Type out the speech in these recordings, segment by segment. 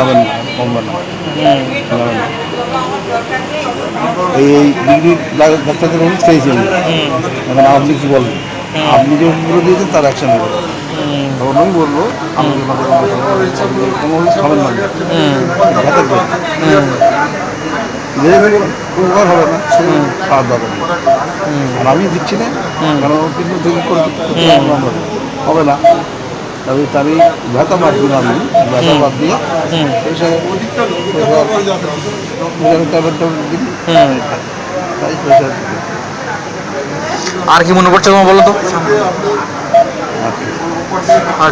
কমাবেন না, কমবে না, কমাবেন না। এই ডিগ্রি ডাক্তারদের ওষুধ খেয়েছি আমি। এখন আপনি কি বলেন? আপনি যে ওষুধগুলো দিয়েছেন তার অ্যাকশন নেবেন। তখন আমি বললো আমাকে কোনো ওষুধ খাবেন না, ভেতর দেবেন, উপকার হবে না, শুধু খাওয়ার দরকার নেই। আর আমি দিচ্ছি না, কারণ কিন্তু দেখি হবে না। তবে তারই ব্যথা বাদ দিন, আপনি ব্যথা বাদ দিয়ে ট্যাবলেট দিন, তাই প্রেশার। আর কি মনে পড়ছে তোমার বলো তো? আর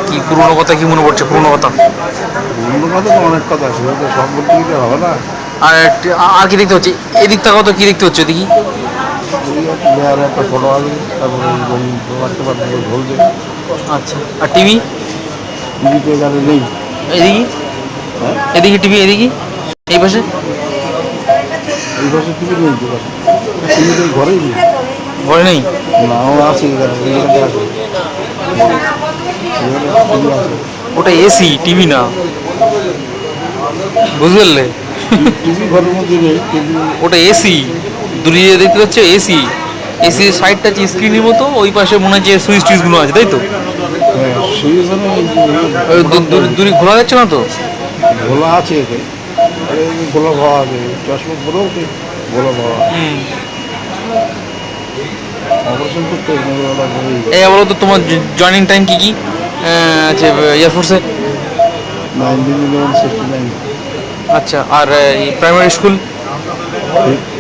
কি পুরোনো কথা কি মনে পড়ছে? পুরোনো কথা তো অনেক কথা আছে, সব বলতে গেলে হবে না। আর আর কি দেখতে হচ্ছে? এদিক থেকে কত কি দেখতে হচ্ছে দেখি? একটা ফটো আছে, তারপরে ঝলছে। আচ্ছা, আর টিভি? টিভিতে এখানে নেই। এদিকে এদিকে টিভি, এদিকে এই পাশে এই পাশে টিভি নেই, টিভি তো ঘরেই নেই। ঘরে নেই? না, আছে এখানে আছে। ওটা এসি, টিভি না, বুঝতে পারলে? টিভি ঘরের মধ্যে নেই, কিন্তু ওটা এসি, দূরে দেখতে পাচ্ছ এসি। এসির সাইডটা আছে স্ক্রিনের মতো, ওই পাশে মনে হচ্ছে সুইচ টুইচগুলো আছে, তাই তো? দূরে ঘোরা যাচ্ছে না তো? ঘোলা আছে, এতে ঘোলা ভাবা আছে, চশমা পরেও ঘোলা ভাবা। অপারেশন করতে এই বলো তো, তোমার জয়েনিং টাইম কি কি আছে এয়ারফোর্সে? 1969। আচ্ছা, আর প্রাইমারি স্কুল?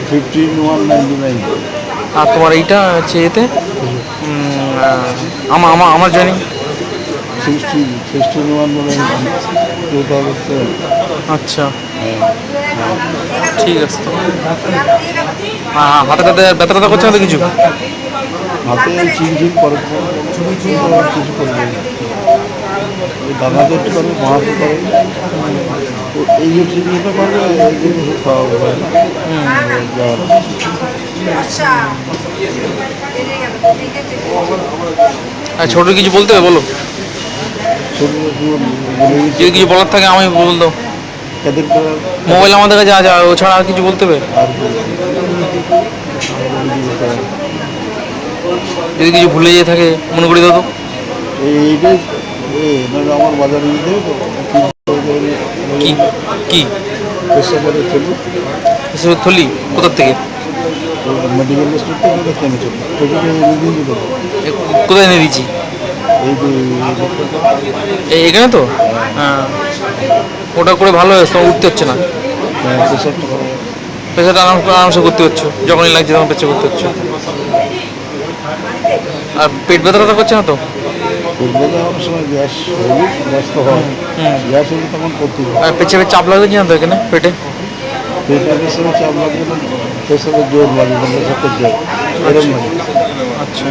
15/1/99। আর তোমার এইটা হচ্ছে এতে আমার জয়েনিং 16/1/2007। আচ্ছা, ঠিক আছে। তো হাতে হাতে ব্যথা ট্যাথা করছে না তো কিছু? হাতে চিনচিন করে, কিছু করবে দাদাকে একটু করে, মাহাতে করে, এই যে চিহ্নটা করবে, এই যে ওষুধ খাওয়া হবে না। ছোট কিছু বলতে হবে বলো, যদি কিছু বলার থাকে আমি বলতো। মোবাইল আমাদের কাছে আছে, ও ছাড়া আর কিছু বলতে হবে? যদি কিছু ভুলে যেয়ে থাকে মনে করি দাও তো। এইটাই আমার বাজারে নিতে হবে তো। কি কি থলি থলি কোথার থেকে? মেডিকেল স্টোর থেকে ওটা কিনেছিল, কোথায় এনে দিচ্ছি? এখানে তো। হ্যাঁ, ওটা করে ভালো হয়েছে, তোমার উঠতে হচ্ছে না, পেশাটা আরামসে করতে হচ্ছে, যখনই লাগছে তখন পেছনে করতে হচ্ছে। আর পেট ব্যথা করছে না তো? আর পেছনে চাপ লাগছে না তো এখানে পেটে? চাপ লাগবে না, পেছনের জোর লাগবে, আচ্ছা,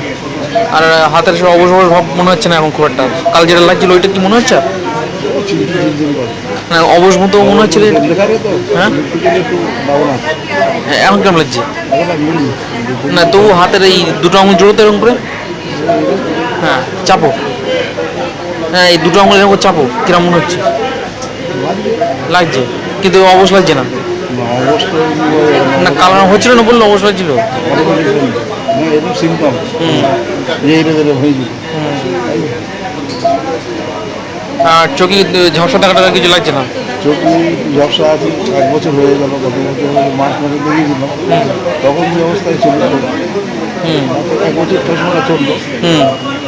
আর হাতের সব অবশ অবশ ভাব মনে হচ্ছে না এখন খুব একটা? কাল যেটা লাগছিল ওইটা কি মনে হচ্ছে? না, অবশ মতো মনে হচ্ছে। হ্যাঁ, এখন কেমন লাগছে? না, তবু হাতের এই দুটো আঙুল জোড়ো তো এরকম করে। হ্যাঁ, চাপো। হ্যাঁ, এই দুটো আঙুল এরকম চাপো, কিরম মনে হচ্ছে? লাগছে, কিন্তু অবশ লাগছে না। না, কালার হচ্ছিল না বললো, অবশ লাগছিল। আর চোখে ঝাপসা টাকা কিছু লাগছে না? চোখে ঝাপসা আছে, 1 বছর হয়ে গেল, গত বছর মার্চ মাসে দেখিয়েছিলাম, তখন যে অবস্থায় ছিল 1 বছর চশমাটা চললো।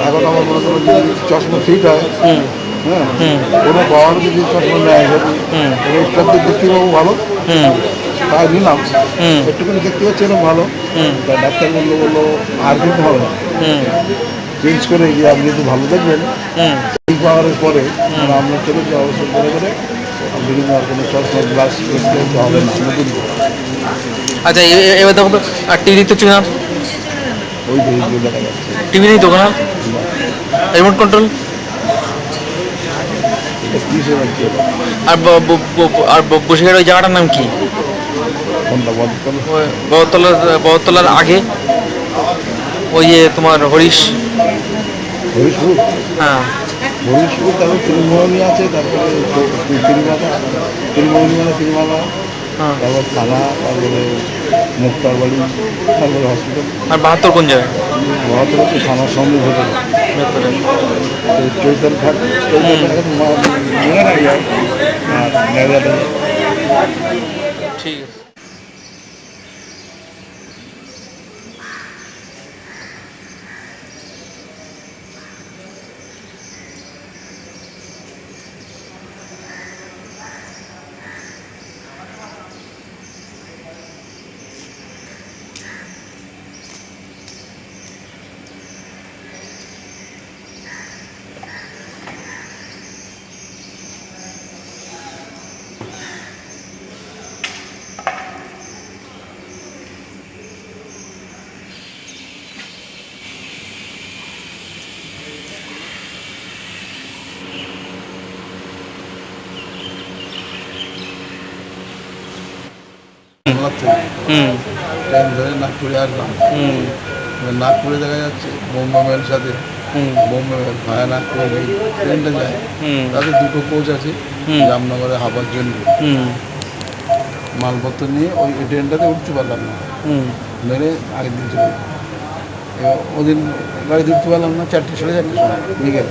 এখন আমার মনে করো যদি চশমা ফিট হয়, হ্যাঁ, কোনো পাওয়ার যদি চশমা নেয়, একটার দিক দেখতে পাবো ভালো, তাই নিলাম, একটুখানি দেখতে পাচ্ছি এরকম ভালো। ডাক্তার বললো আর কিন্তু হবে না, চেঞ্জ করে গিয়ে আপনি যদি ভালো দেখবেন এই পাওয়ারের পরে আমরা চলে যে অবস্থা করে বিভিন্ন আর কোনো চশমা গ্লাস হবে না, নতুন। আচ্ছা, এবার দেখো তো, আর টিভি দেখতে হচ্ছে না? ওই দেখা যাচ্ছে টিভি নেই তো ওখানে? রিমোট কন্ট্রোল আর বসে গেলে ওই জায়গাটার নাম কি? বহরতলার আগে ওই যে তোমার হরিশ। হরিশপুর? হ্যাঁ, ভবিষ্যৎ তারপর ত্রিমোহনী আছে, তারপরে তিরমালা, হ্যাঁ। তারপর থানা, তারপরে মুক্তার বাড়ি, তারপরে হসপিটাল। আর 72 কোন জায়গায়? মহাত্র হচ্ছে থানার সামনে ভেতরে ভেতরে। চৈতন ঘাট, এখন মনে নাই যায়। আর নেওয়াটা ঠিক আছে। হুম ট্রেন ধরে নাগপুরে আসলাম। হুম নাগপুরে দেখা যাচ্ছে বোম্বে মেলের সাথে হুম বোম্বে মেল ভায়া নাগপুরে যেই ট্রেনটা যায়, হুম তাতে দুটো কোচ আছে হুম। জামনগরে হাবার জন্য। হুম মালপত্র নিয়ে ওই ট্রেনটাতে উঠতে পারলাম না, হুম মেরে আগের দিন চলে গেলাম। এবার ওদিন গাড়িতে উঠতে পারলাম না, 4টে 4:30 সময় বিকেল।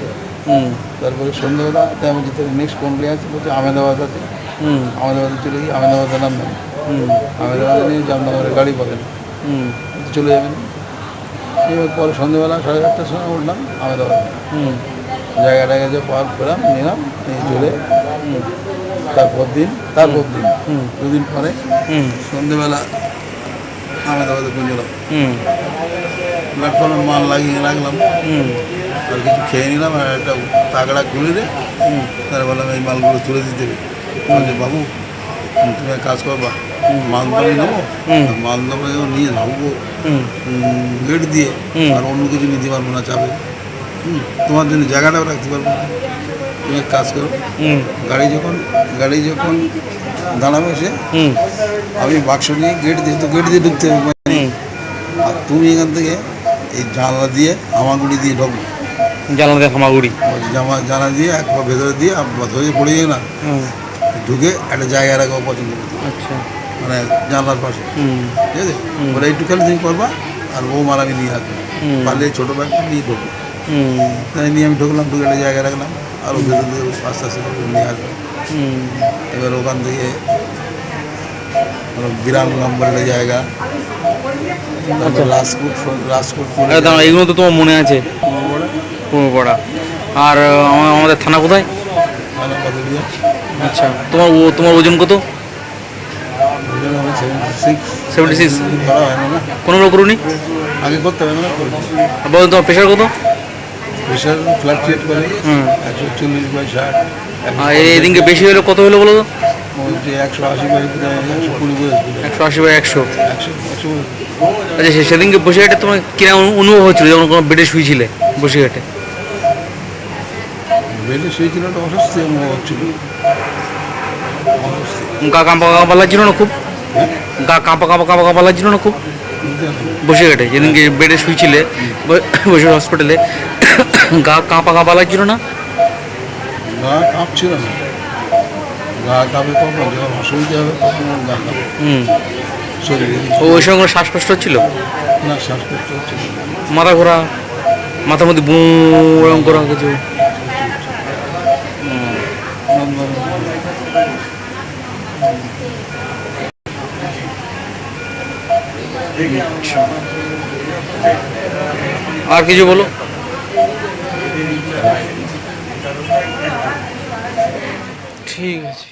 হুম তারপরে সন্ধ্যাবেলা তাই আমি যেতে নেক্সট কোন প্লেন আছে বলছে আহমেদাবাদ আছে। হুম আহমেদাবাদে চলে গিয়ে আহমেদাবাদে নামলাম। হুম আহমেদাবাদে নিয়ে জামনগরে গাড়ি পাবেন, হুম চলে যাবেন। এবার পরে সন্ধ্যেবেলা 8:30টার সময় উঠলাম আহমেদাবাদে। হুম জায়গাটায় গেছে পার্ক পেলাম, নিলাম, নিয়ে চলে তারপর দিন হুম। দুদিন পরে হুম সন্ধ্যেবেলা আহমেদাবাদে পৌঁছলাম। হুম প্ল্যাটফর্মে মাল লাগিয়ে রাখলাম, হুম আর কিছু খেয়ে নিলাম, আর একটা তাগড়া খুলে রে তার বললাম এই মালগুলো তুলে দিতে হবে। বলছে বাবু তুমি এক কাজ করবা, মালদমে নেবো, মালদমে নিয়ে ঢুকবো হুম গেট দিয়ে, হুম। আর অন্য কিছু নিতে পারবো না চাপে। তোমার জন্য জায়গাটাও রাখতে পারবো না। তুমি এক কাজ করো, হুম গাড়ি যখন দাঁড়াবে সে, হুম আমি বাক্স নিয়ে গেট দিয়ে ঢুকতে হবে। হুম। আর তুমি এখান থেকে এই জানলা দিয়ে হামাগুড়ি দিয়ে ঢুকবো। জানলা দিয়ে হামাগুড়ি। জানলা দিয়ে এক পা ভেতরে দিয়ে ধরে পড়ে যায় না, হুম ঢুকে একটা জায়গা রাখবো পছন্দ করতে, আচ্ছা। মানে জানলার পাশে। হুম ঠিক আছে, বলে একটু খালি তুমি করবা, আর ও মাল আমি নিয়ে আসবো। পারলে ছোটো ব্যাগটা নিয়ে ঢুকবো। হুম তাই নিয়ে আমি ঢুকলাম, ঢুকে একটা জায়গায় রাখলাম, আর ও ভেতর দিয়ে আস্তে আস্তে নিয়ে আসবো। হুম এবার ওখান থেকে বিরাট নম্বরের জায়গা, তারপর রাজকোট আরে দাঁড়াও, এগুলো তো তোমার মনে আছে পড়া। আর আমাদের থানা কোথায়? আচ্ছা, তোমার ওজন কত? 76। করা হয় না, কোনো করুনি? আগে করতে হবে না। বলো তোমার প্রেশার কত? প্রেশার ফ্লাকচুয়েট করে, হুম। 140/60। আর এদিনকে বেশি হলো কত হলো বলো তো? বলছে 180/120 180/100। 100। আচ্ছা, সেদিনকে বসিরহাটে তোমার কিরকম অনুভব হচ্ছিল যখন কোনো বেডে শুয়েছিলে বসিরহাটে? বেডে শুয়েছিল তো অস্বস্তি অনুভব হচ্ছিল, অস্বস্তি। গা কাঁপা কাঁপা লাগছিল না খুব? গা কাঁপা কাঁপা লাগছিল না খুব বসিরহাটে যেদিনকে বেডে শুয়েছিলে বসিরহাট হসপিটালে? গা কাঁপা লাগছিল না? গা কাঁপছিল না, গা কাঁপে কখন, যখন অসুবিধা হবে তখন গা কাঁপে হুম। শরীরে। ওই সময় কোনো শ্বাসকষ্ট হচ্ছিল? না, শ্বাসকষ্ট হচ্ছিল না। মাথা ঘোরা, মাথার মধ্যে বুঁ এরকম করা কিছু? আর কিছু বলো। ঠিক আছে।